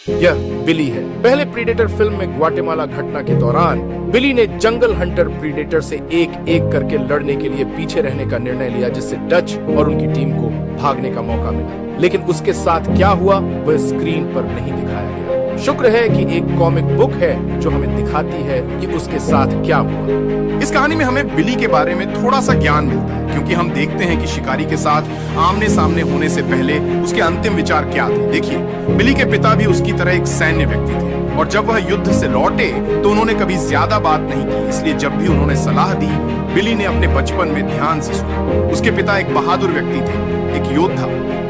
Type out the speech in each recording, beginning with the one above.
यह बिली है। पहले प्रीडेटर फिल्म में ग्वाटेमाला घटना के दौरान बिली ने जंगल हंटर प्रीडेटर से एक एक करके लड़ने के लिए पीछे रहने का निर्णय लिया, जिससे डच और उनकी टीम को भागने का मौका मिला। लेकिन उसके साथ क्या हुआ वह स्क्रीन पर नहीं दिखाया गया। शुक्र है कि एक कॉमिक बुक है जो हमें दिखाती है कि उसके साथ क्या हुआ। इस कहानी में हमें बिली के बारे में थोड़ा सा ज्ञान मिलता है, क्योंकि हम देखते हैं कि शिकारी के साथ आमने सामने होने से पहले उसके अंतिम विचार क्या थे। देखिए, बिली के पिता भी उसकी तरह एक सैन्य व्यक्ति थे, और जब वह युद्ध से लौटे तो उन्होंने कभी ज्यादा बात नहीं की। इसलिए जब भी उन्होंने सलाह दी, बिली ने अपने बचपन में ध्यान से सुना। उसके पिता एक बहादुर व्यक्ति थे, एक योद्धा,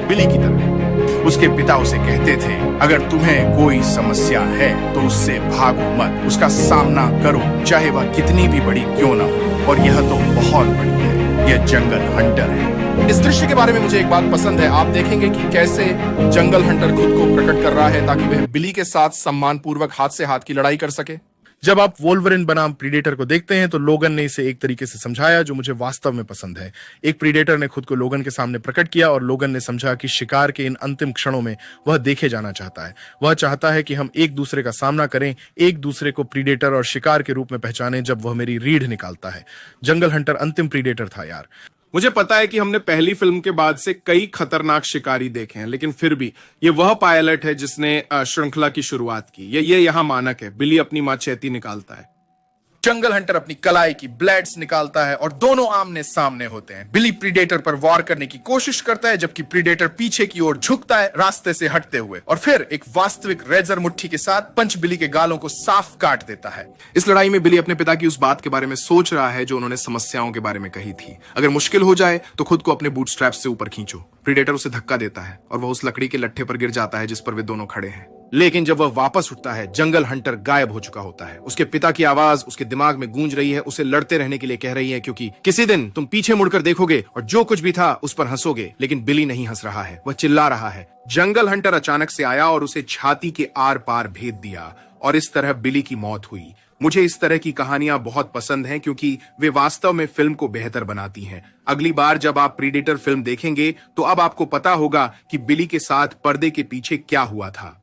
बिली की तरह। उसके पिता उसे कहते थे, अगर तुम्हें कोई समस्या है तो उससे भागो मत, उसका सामना करो, चाहे वह कितनी भी बड़ी क्यों ना हो। और यह तो बहुत बड़ी है, यह जंगल हंटर है। इस दृश्य के बारे में मुझे एक बात पसंद है। आप देखेंगे कि कैसे जंगल हंटर खुद को प्रकट कर रहा है ताकि वह बिली के साथ सम्मानपूर्वक हाथ से हाथ की लड़ाई कर सके। जब आप वोल्वरिन बनाम प्रीडेटर को देखते हैं तो लोगन ने इसे एक तरीके से समझाया जो मुझे वास्तव में पसंद है। एक प्रीडेटर ने खुद को लोगन के सामने प्रकट किया और लोगन ने समझा कि शिकार के इन अंतिम क्षणों में वह देखे जाना चाहता है। वह चाहता है कि हम एक दूसरे का सामना करें, एक दूसरे को प्रीडेटर और शिकार के रूप में पहचानें जब वह मेरी रीढ़ निकालता है। जंगल हंटर अंतिम प्रीडेटर था यार। मुझे पता है कि हमने पहली फिल्म के बाद से कई खतरनाक शिकारी देखे हैं, लेकिन फिर भी ये वह पायलट है जिसने श्रृंखला की शुरुआत की। ये यहाँ मानक है। बिली अपनी माचेती निकालता है, जंगल हंटर अपनी कलाई की ब्लेड्स निकालता है और दोनों आमने सामने होते हैं। बिली प्रीडेटर पर वार करने की कोशिश करता है, जबकि प्रीडेटर पीछे की ओर झुकता है रास्ते से हटते हुए, और फिर एक वास्तविक रेजर मुट्ठी के साथ पंच बिली के गालों को साफ काट देता है। इस लड़ाई में बिली अपने पिता की उस बात के बारे में सोच रहा है जो उन्होंने समस्याओं के बारे में कही थी। अगर मुश्किल हो जाए तो खुद को अपने बूटस्ट्रैप्स से ऊपर खींचो। प्रीडेटर उसे धक्का देता है और वह उस लकड़ी के लट्ठे पर गिर जाता है जिस पर वे दोनों खड़े हैं। लेकिन जब वह वापस उठता है, जंगल हंटर गायब हो चुका होता है। उसके पिता की आवाज उसके दिमाग में गूंज रही है, उसे लड़ते रहने के लिए कह रही है, क्योंकि किसी दिन तुम पीछे मुड़कर देखोगे और जो कुछ भी था उस पर हंसोगे। लेकिन बिली नहीं हंस रहा है, वह चिल्ला रहा है। जंगल हंटर अचानक से आया और उसे छाती के आर पार भेद दिया, और इस तरह बिली की मौत हुई। मुझे इस तरह की कहानियां बहुत पसंद हैं क्योंकि वे वास्तव में फिल्म को बेहतर बनाती हैं। अगली बार जब आप प्रीडेटर फिल्म देखेंगे तो अब आपको पता होगा कि बिली के साथ पर्दे के पीछे क्या हुआ था।